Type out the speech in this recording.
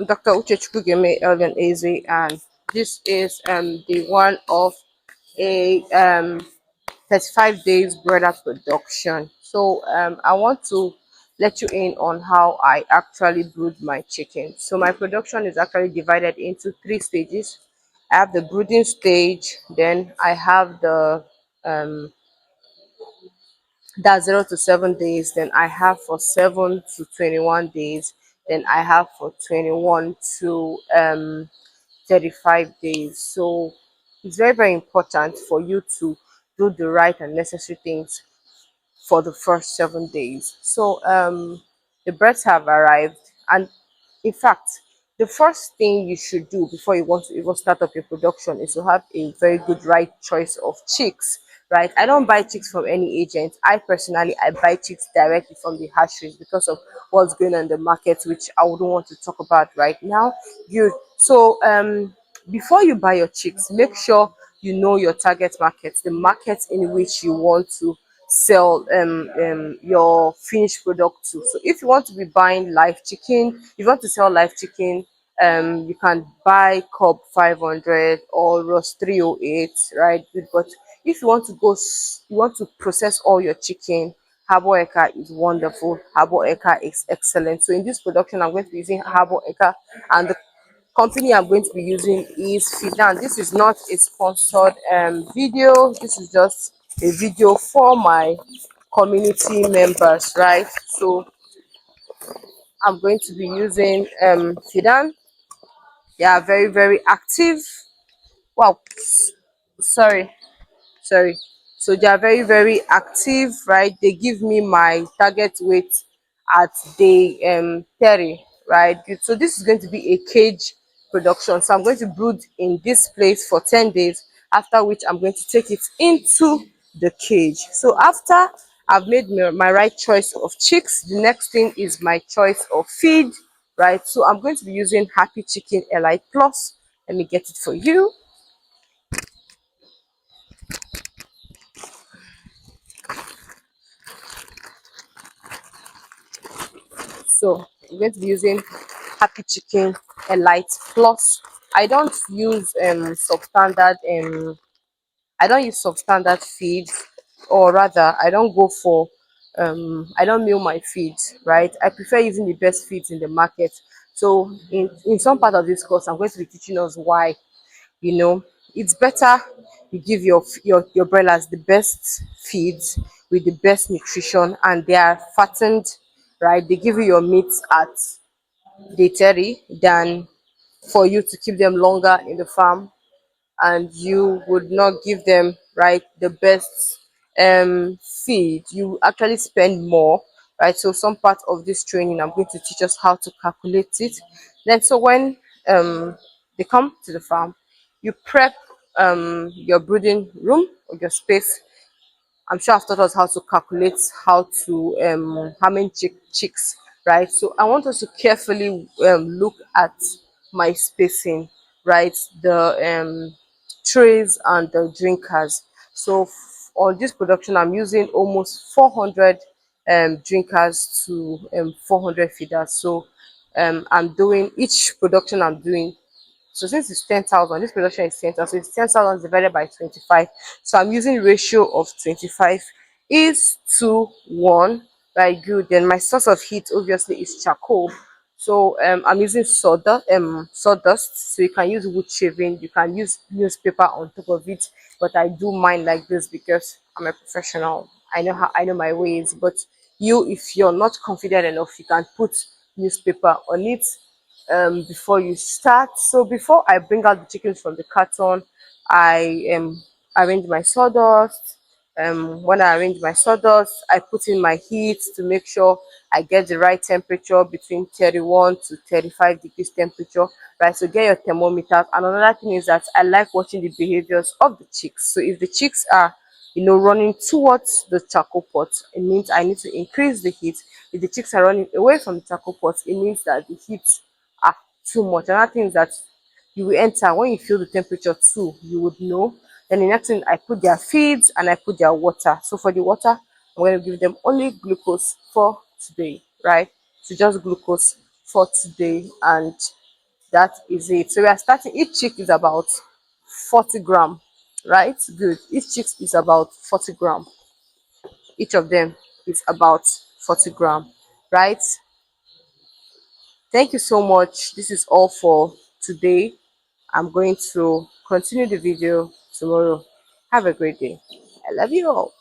Dr. Uche Chukwugeme Elvin Eze, and this is the one of a 35 days broiler production. So I want to let you in on how I actually brood my chicken. So my production is actually divided into three stages. I have the brooding stage, then I have the um, that's 0 to 7 days, then I have for 7 to 21 days, then I have for 21 to 35 days. So it's very, very important for you to do the right and necessary things for the first 7 days. So the birds have arrived, and in fact, the first thing you should do before you want to even start up your production is to have a very good right choice of chicks. Right, I don't buy chicks from any agent. I personally I buy chicks directly from the hatcheries because of what's going on in the market, which I wouldn't want to talk about right now. Good. So before you buy your chicks, make sure you know your target market, the market in which you want to sell your finished product to. So if you want to be buying live chicken, if you want to sell live chicken, you can buy Cobb 500 or Ross 308, right? But if you want to you want to process all your chicken, Harbour Eka is wonderful. Harbour Eka is excellent. So in this production, I'm going to be using Harbour Eka, and the company I'm going to be using is Fidan. This is not a sponsored video. This is just a video for my community members, right? So I'm going to be using Fidan. They are very, very active. Wow, sorry. Sorry. So they are very, very active, right? They give me my target weight at day 30, right? Good. So this is going to be a cage production. So I'm going to brood in this place for 10 days, after which I'm going to take it into the cage. So after I've made my right choice of chicks, the next thing is my choice of feed, right? So I'm going to be using Happy Chicken Elite Plus. Let me get it for you. So I'm going to be using Happy Chicken Elite Plus. I don't use substandard I don't use substandard feeds, or rather I don't go for I don't meal my feeds, right? I prefer using the best feeds in the market. So in some part of this course, I'm going to be teaching us why. You know, it's better you give your broilers the best feeds with the best nutrition, and they are fattened, right? They give you your meat at day 30 than for you to keep them longer in the farm, and you would not give them, right, the best feed. You actually spend more, right? So some part of this training, I'm going to teach us how to calculate it. Then so when they come to the farm, you prep your brooding room or your space. I'm sure I've taught us how to calculate how to how many chicks, right? So I want us to carefully look at my spacing, right? The trays and the drinkers. So on this production, I'm using almost 400 drinkers to 400 feeders. So I'm doing each production I'm doing, so since it's 10,000, this production is 10,000, so it's 10,000 divided by 25. So I'm using ratio of 25 is to 1. Right, good. Then my source of heat obviously is charcoal. So I'm using sawdust. So you can use wood shaving, you can use newspaper on top of it, but I do mine like this because I'm a professional. I know my ways. But you, if you're not confident enough, you can put newspaper on it before you start. So before I bring out the chickens from the carton, I arrange my sawdust. When I arrange my sawdust, I put in my heat to make sure I get the right temperature between 31 to 35 degrees temperature. Right, so get your thermometer. And another thing is that I like watching the behaviors of the chicks. So if the chicks are running towards the charcoal pot, it means I need to increase the heat. If the chicks are running away from the charcoal pot, it means that the heat are too much. Another thing is that you will enter when you feel the temperature too, you would know. Then the next thing, I put their feeds and I put their water. So for the water, I'm going to give them only glucose for today, right? So just glucose for today, and that is it. So we are starting. Each chick is about 40 gram, right? Good. Each chick is about 40 gram. Each of them is about 40 gram, right? Thank you so much. This is all for today. I'm going to continue the video tomorrow. Have a great day. I love you all.